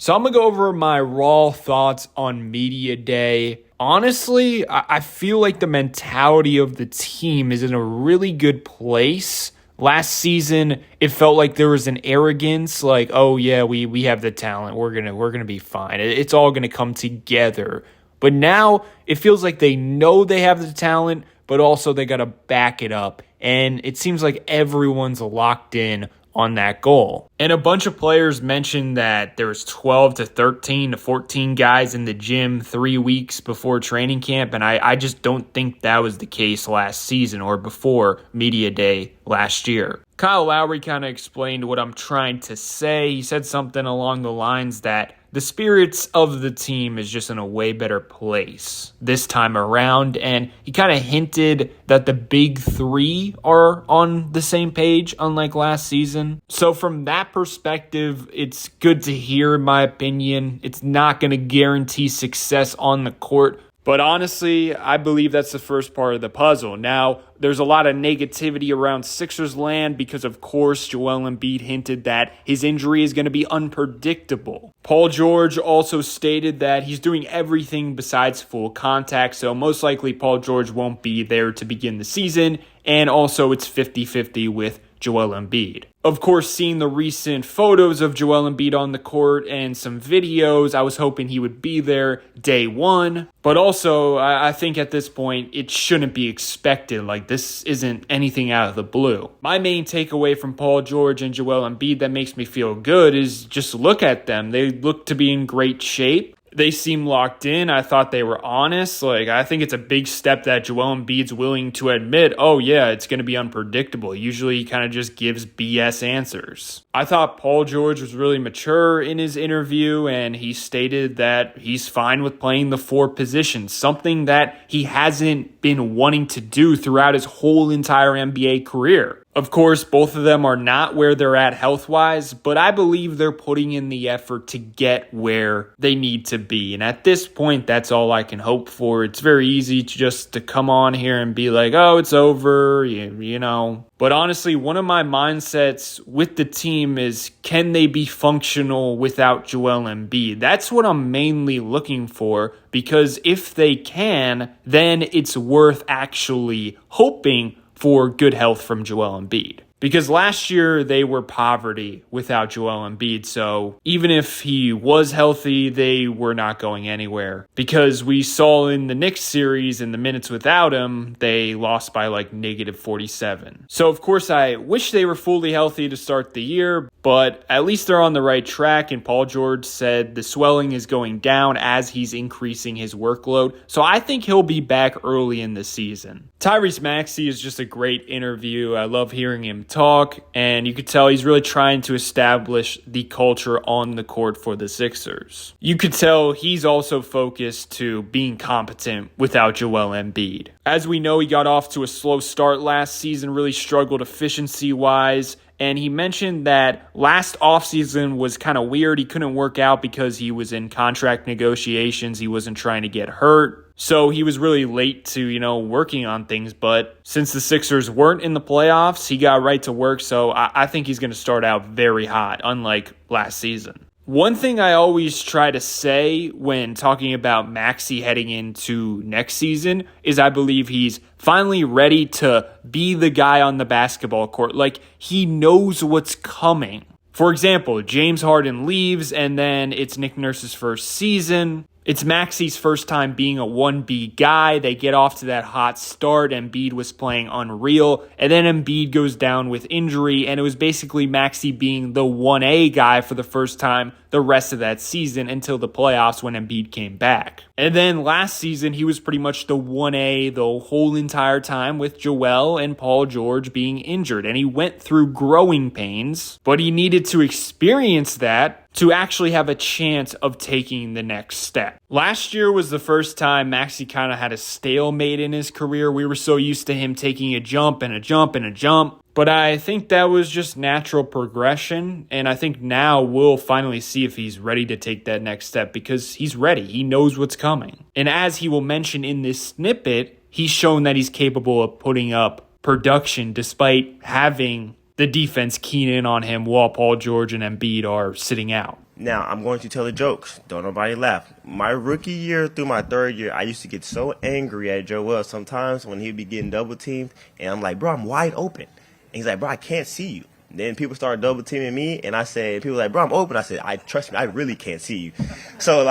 So I'm going to go over my raw thoughts on Media Day. Honestly, I feel like the mentality of the team is in a really good place. Last season, it felt like there was an arrogance, like, oh yeah, we have the talent. We're gonna be fine. It's all gonna come together. But now it feels like they know they have the talent, but also they gotta back it up. And it seems like everyone's locked in on that goal. And a bunch of players mentioned that there was 12 to 13 to 14 guys in the gym 3 weeks before training camp, and I just don't think that was the case last season or before Media Day last year. Kyle Lowry kind of explained what I'm trying to say. He said something along the lines that the spirits of the team is just in a way better place this time around, and he kind of hinted that the big three are on the same page, unlike last season. So from that perspective, it's good to hear, in my opinion. It's not going to guarantee success on the court, but honestly, I believe that's the first part of the puzzle. Now, there's a lot of negativity around Sixers land because, of course, Joel Embiid hinted that his injury is going to be unpredictable. Paul George also stated that he's doing everything besides full contact, so most likely Paul George won't be there to begin the season, and also it's 50-50 with Joel Embiid. Of course, seeing the recent photos of Joel Embiid on the court and some videos, I was hoping he would be there day one. But also, I think at this point, it shouldn't be expected. Like, this isn't anything out of the blue. My main takeaway from Paul George and Joel Embiid that makes me feel good is just look at them. They look to be in great shape. They seem locked in. I thought they were honest. Like, I think it's a big step that Joel Embiid's willing to admit, oh yeah, it's going to be unpredictable. Usually he kind of just gives BS answers. I thought Paul George was really mature in his interview, and he stated that he's fine with playing the four positions, something that he hasn't been wanting to do throughout his whole entire NBA career. Of course, both of them are not where they're at health-wise, but I believe they're putting in the effort to get where they need to be. And at this point, that's all I can hope for. It's very easy to come on here and be like, oh, it's over, you know. But honestly, one of my mindsets with the team is, can they be functional without Joel Embiid? That's what I'm mainly looking for, because if they can, then it's worth actually hoping for good health from Joel Embiid. Because last year they were poverty without Joel Embiid, so even if he was healthy, they were not going anywhere. Because we saw in the Knicks series, in the minutes without him, they lost by like -47. So of course I wish they were fully healthy to start the year, but at least they're on the right track, and Paul George said the swelling is going down as he's increasing his workload, so I think he'll be back early in the season. Tyrese Maxey is just a great interview. I love hearing him talk, and you could tell he's really trying to establish the culture on the court for the Sixers. You could tell he's also focused to being competent without Joel Embiid. As we know, he got off to a slow start last season, really struggled efficiency-wise, and he mentioned that last offseason was kind of weird. He couldn't work out because he was in contract negotiations. He wasn't trying to get hurt. So he was really late to, working on things. But since the Sixers weren't in the playoffs, he got right to work. So I think he's going to start out very hot, unlike last season. One thing I always try to say when talking about Maxey heading into next season is I believe he's finally ready to be the guy on the basketball court. Like, he knows what's coming. For example, James Harden leaves, and then it's Nick Nurse's first season. It's Maxey's first time being a 1B guy. They get off to that hot start. Embiid was playing unreal. And then Embiid goes down with injury. And it was basically Maxey being the 1A guy for the first time the rest of that season until the playoffs when Embiid came back. And then last season, he was pretty much the 1A the whole entire time with Joel and Paul George being injured. And he went through growing pains, but he needed to experience that to actually have a chance of taking the next step. Last year was the first time Maxey kind of had a stalemate in his career. We were so used to him taking a jump and a jump and a jump. But I think that was just natural progression, and I think now we'll finally see if he's ready to take that next step, because he's ready. He knows what's coming. And as he will mention in this snippet, he's shown that he's capable of putting up production despite having the defense keen in on him while Paul George and Embiid are sitting out. Now, I'm going to tell the jokes. Don't nobody laugh. My rookie year through my third year, I used to get so angry at Joel sometimes when he'd be getting double teamed. And I'm like, bro, I'm wide open. And he's like, bro, I can't see you. Then people started double teaming me, and I said, people were like, bro, I'm open. I said, trust me, I really can't see you. So,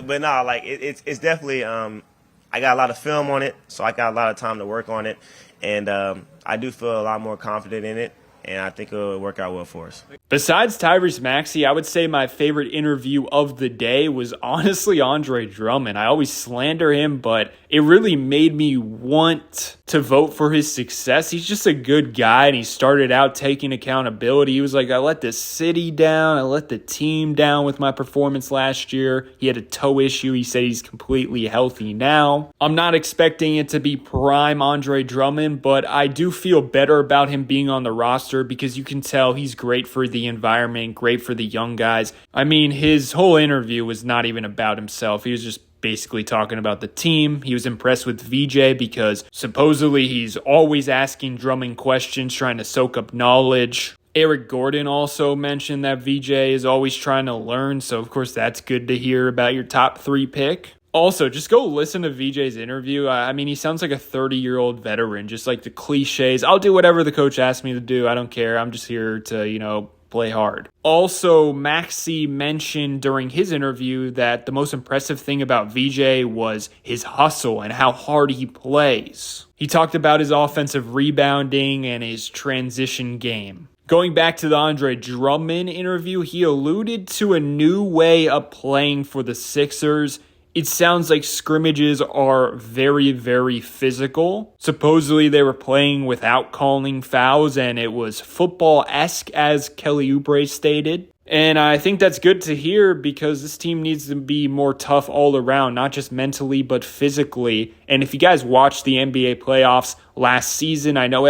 but nah, it's definitely, I got a lot of film on it, so I got a lot of time to work on it. And I do feel a lot more confident in it. And I think it'll work out well for us. Besides Tyrese Maxey, I would say my favorite interview of the day was honestly Andre Drummond. I always slander him, but it really made me want to vote for his success. He's just a good guy, and he started out taking accountability. He was like, I let the city down. I let the team down with my performance last year. He had a toe issue. He said he's completely healthy now. I'm not expecting it to be prime Andre Drummond, but I do feel better about him being on the roster because you can tell he's great for the environment, great for the young guys. I mean, his whole interview was not even about himself. He was just basically talking about the team. He was impressed with VJ because supposedly he's always asking Drummond questions, trying to soak up knowledge. Eric Gordon also mentioned that VJ is always trying to learn, so of course that's good to hear about your top 3 pick. Also, just go listen to VJ's interview. I mean, he sounds like a 30-year-old veteran, just like the cliches. I'll do whatever the coach asks me to do. I don't care. I'm just here to, play hard. Also, Maxey mentioned during his interview that the most impressive thing about VJ was his hustle and how hard he plays. He talked about his offensive rebounding and his transition game. Going back to the Andre Drummond interview, he alluded to a new way of playing for the Sixers. It sounds like scrimmages are very, very physical. Supposedly they were playing without calling fouls, and it was football-esque, as Kelly Oubre stated. And I think that's good to hear because this team needs to be more tough all around, not just mentally, but physically. And if you guys watched the NBA playoffs last season, I know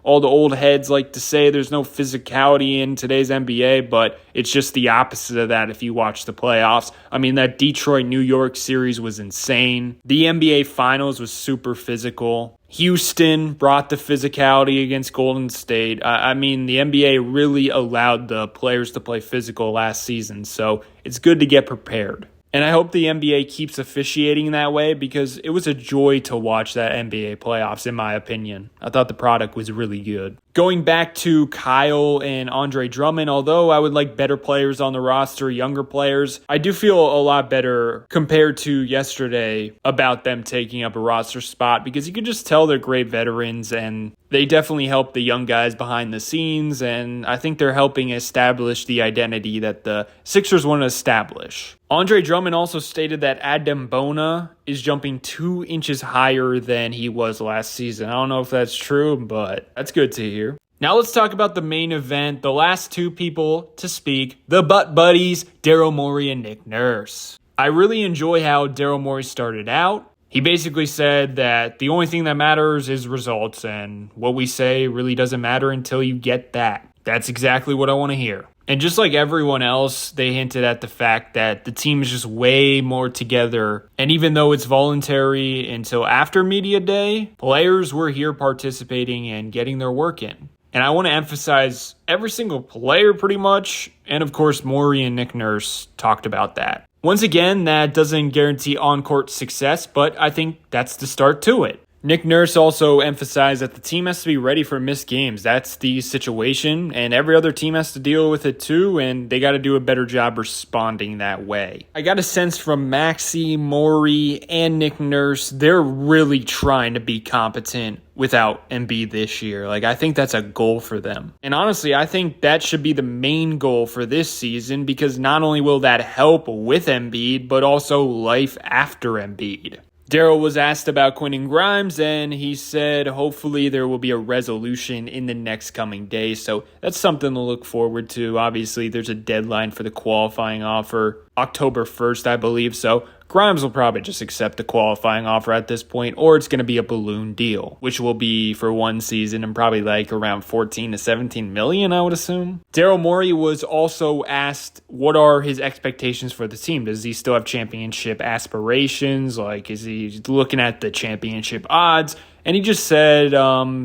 all the old heads like to say there's no physicality in today's NBA, but it's just the opposite of that if you watch the playoffs. I mean, that Detroit-New York series was insane. The NBA Finals was super physical. Houston brought the physicality against Golden State. I mean, the NBA really allowed the players to play physical last season, so it's good to get prepared. And I hope the NBA keeps officiating that way because it was a joy to watch that NBA playoffs, in my opinion. I thought the product was really good. Going back to Kyle and Andre Drummond, although I would like better players on the roster, younger players, I do feel a lot better compared to yesterday about them taking up a roster spot because you can just tell they're great veterans and they definitely help the young guys behind the scenes, and I think they're helping establish the identity that the Sixers want to establish. Andre Drummond also stated that Adem Bona is jumping 2 inches higher than he was last season. I don't know if that's true, but that's good to hear. Now let's talk about the main event, the last 2 people to speak, the Butt Buddies, Daryl Morey and Nick Nurse. I really enjoy how Daryl Morey started out. He basically said that the only thing that matters is results, and what we say really doesn't matter until you get that. That's exactly what I want to hear. And just like everyone else, they hinted at the fact that the team is just way more together. And even though it's voluntary until after media day, players were here participating and getting their work in. And I want to emphasize every single player pretty much. And of course, Morey and Nick Nurse talked about that. Once again, that doesn't guarantee on-court success, but I think that's the start to it. Nick Nurse also emphasized that the team has to be ready for missed games. That's the situation, and every other team has to deal with it too, and they got to do a better job responding that way. I got a sense from Maxey, Morey, and Nick Nurse, they're really trying to be competent without Embiid this year. I think that's a goal for them. And honestly, I think that should be the main goal for this season because not only will that help with Embiid, but also life after Embiid. Daryl was asked about Quentin Grimes, and he said hopefully there will be a resolution in the next coming days. So that's something to look forward to. Obviously, there's a deadline for the qualifying offer, October 1st, I believe. So Grimes will probably just accept the qualifying offer at this point, or it's going to be a balloon deal, which will be for one season and probably around 14 to 17 million, I would assume. Daryl Morey was also asked what are his expectations for the team. Does he still have championship aspirations? Is he looking at the championship odds? And he just said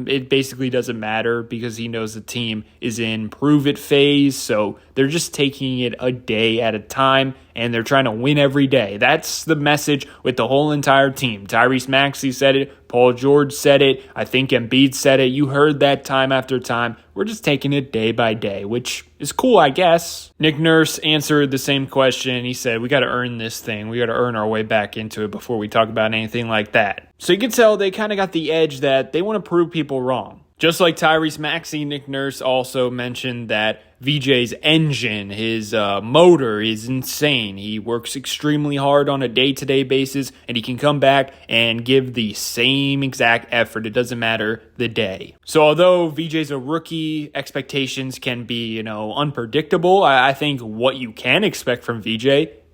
it basically doesn't matter because he knows the team is in prove it phase. So they're just taking it a day at a time and they're trying to win every day. That's the message with the whole entire team. Tyrese Maxey said it. Paul George said it. I think Embiid said it. You heard that time after time. We're just taking it day by day, which is cool, I guess. Nick Nurse answered the same question. He said, we got to earn this thing. We got to earn our way back into it before we talk about anything like that. So you can tell they kind of got the edge that they want to prove people wrong. Just like Tyrese Maxey, Nick Nurse also mentioned that VJ's engine, his motor is insane. He works extremely hard on a day-to-day basis, and he can come back and give the same exact effort. It doesn't matter the day. So although VJ's a rookie, expectations can be, unpredictable. I think what you can expect from VJ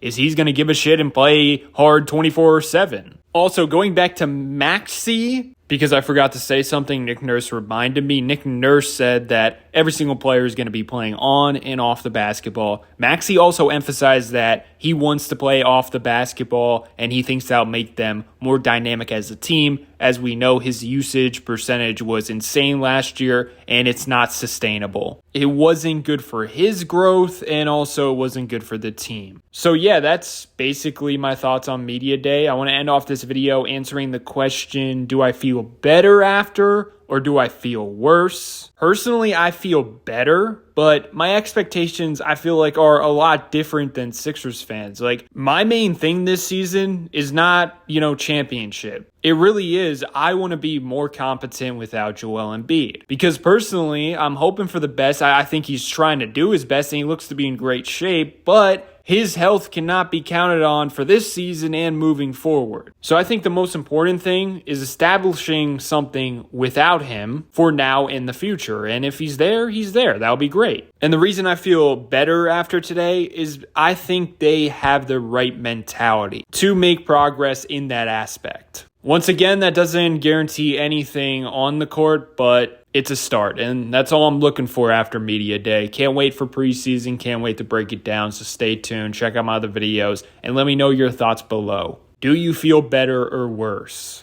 is he's going to give a shit and play hard 24/7. Also, going back to Maxey, because I forgot to say something, Nick Nurse reminded me. Nick Nurse said that every single player is going to be playing on and off the basketball. Maxey also emphasized that he wants to play off the basketball and he thinks that'll make them more dynamic as a team. As we know, his usage percentage was insane last year and it's not sustainable. It wasn't good for his growth and also wasn't good for the team. So yeah, that's basically my thoughts on Media Day. I want to end off this video answering the question, do I feel better after or do I feel worse? Personally, I feel better, but my expectations, I feel like, are a lot different than Sixers fans. Like, my main thing this season is not, championship. It really is, I want to be more competent without Joel Embiid. Because personally, I'm hoping for the best. I think he's trying to do his best and he looks to be in great shape, but his health cannot be counted on for this season and moving forward. So I think the most important thing is establishing something without him for now and the future. And if he's there, he's there. That'll be great. And the reason I feel better after today is I think they have the right mentality to make progress in that aspect. Once again, that doesn't guarantee anything on the court, but it's a start, and that's all I'm looking for after Media Day. Can't wait for preseason, can't wait to break it down, so stay tuned, check out my other videos, and let me know your thoughts below. Do you feel better or worse?